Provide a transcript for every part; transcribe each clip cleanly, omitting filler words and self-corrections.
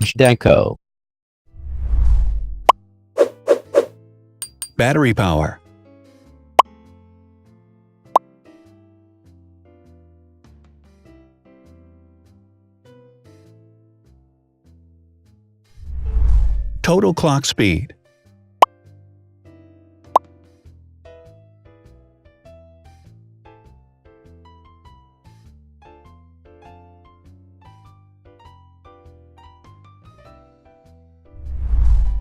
Zhdanko. Battery power. Total clock speed.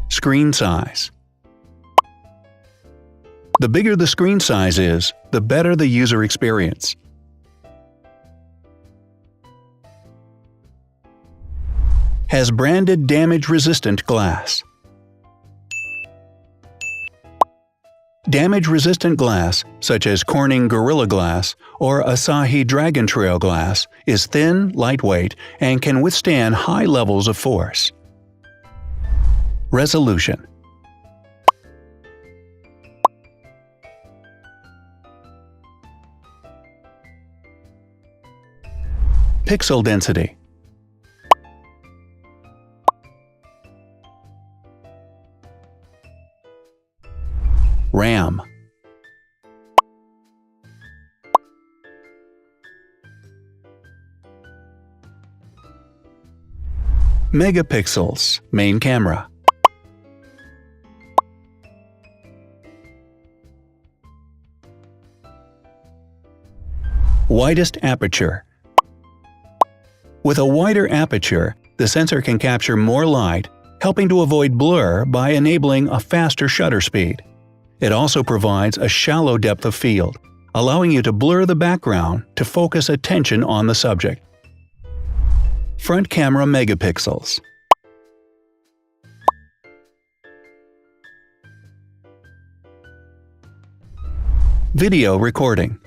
Screen size. The bigger the screen size is, the better the user experience. Has branded damage-resistant glass. Damage-resistant glass, such as Corning Gorilla Glass or Asahi Dragon Trail Glass, is thin, lightweight, and can withstand high levels of force. Resolution. Pixel density. RAM. Megapixels, main camera. Widest aperture. With a wider aperture, the sensor can capture more light, helping to avoid blur by enabling a faster shutter speed. It also provides a shallow depth of field, allowing you to blur the background to focus attention on the subject. Front camera megapixels. Video recording.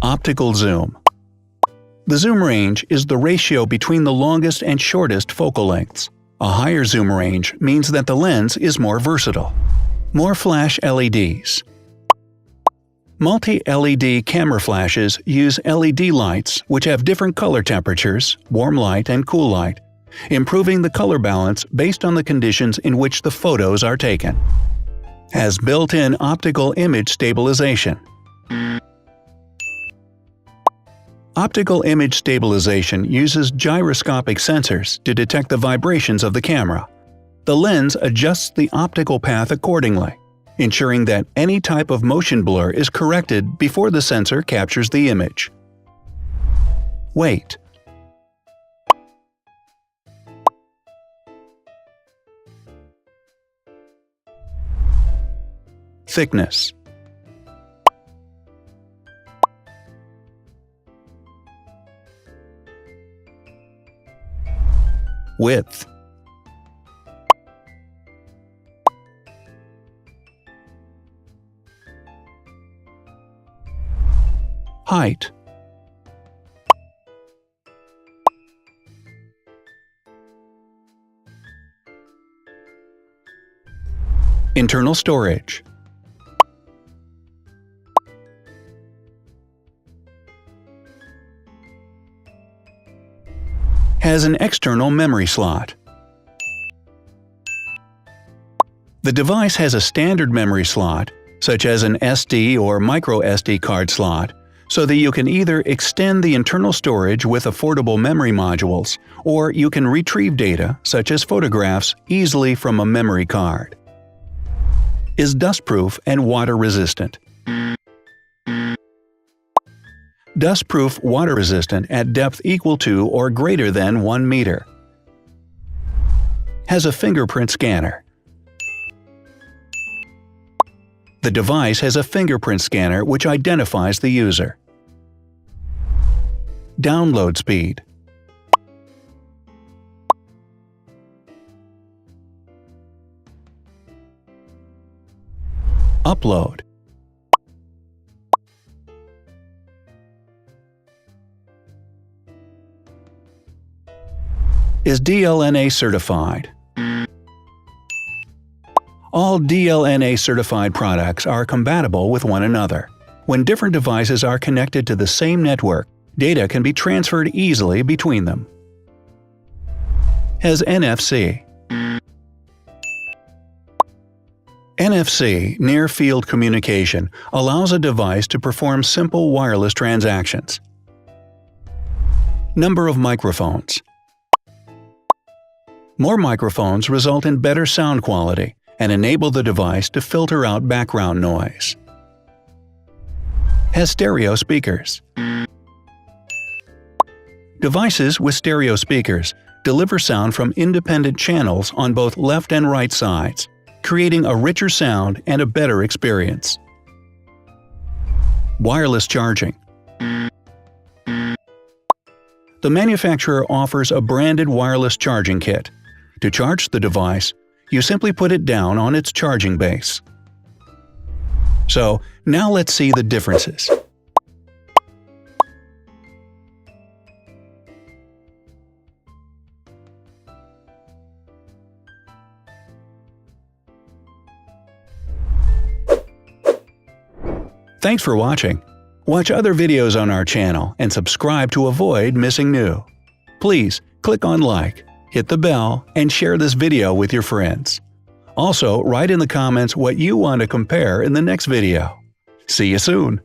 Optical zoom. The zoom range is the ratio between the longest and shortest focal lengths. A higher zoom range means that the lens is more versatile. More flash LEDs. Multi-LED camera flashes use LED lights which have different color temperatures, warm light and cool light, improving the color balance based on the conditions in which the photos are taken. Has built-in optical image stabilization. Optical image stabilization uses gyroscopic sensors to detect the vibrations of the camera. The lens adjusts the optical path accordingly, ensuring that any type of motion blur is corrected before the sensor captures the image. Weight. Thickness. Width. Height. Internal storage. Has an external memory slot. The device has a standard memory slot, such as an SD or micro SD card slot, so that you can either extend the internal storage with affordable memory modules, or you can retrieve data, such as photographs, easily from a memory card. Is dustproof and water-resistant. Dustproof water-resistant at depth equal to or greater than 1 meter. Has a fingerprint scanner. The device has a fingerprint scanner which identifies the user. Download speed. Upload. Is DLNA certified. All DLNA certified products are compatible with one another. When different devices are connected to the same network, data can be transferred easily between them. Has NFC. NFC, Near Field Communication, allows a device to perform simple wireless transactions. Number of microphones. More microphones result in better sound quality and enable the device to filter out background noise. Has stereo speakers. Devices with stereo speakers deliver sound from independent channels on both left and right sides, creating a richer sound and a better experience. Wireless charging. The manufacturer offers a branded wireless charging kit. To charge the device, you simply put it down on its charging base. So, now let's see the differences. Thanks for watching. Watch other videos on our channel and subscribe to avoid missing new. Please click on like, hit the bell, and share this video with your friends. Also, write in the comments what you want to compare in the next video. See you soon!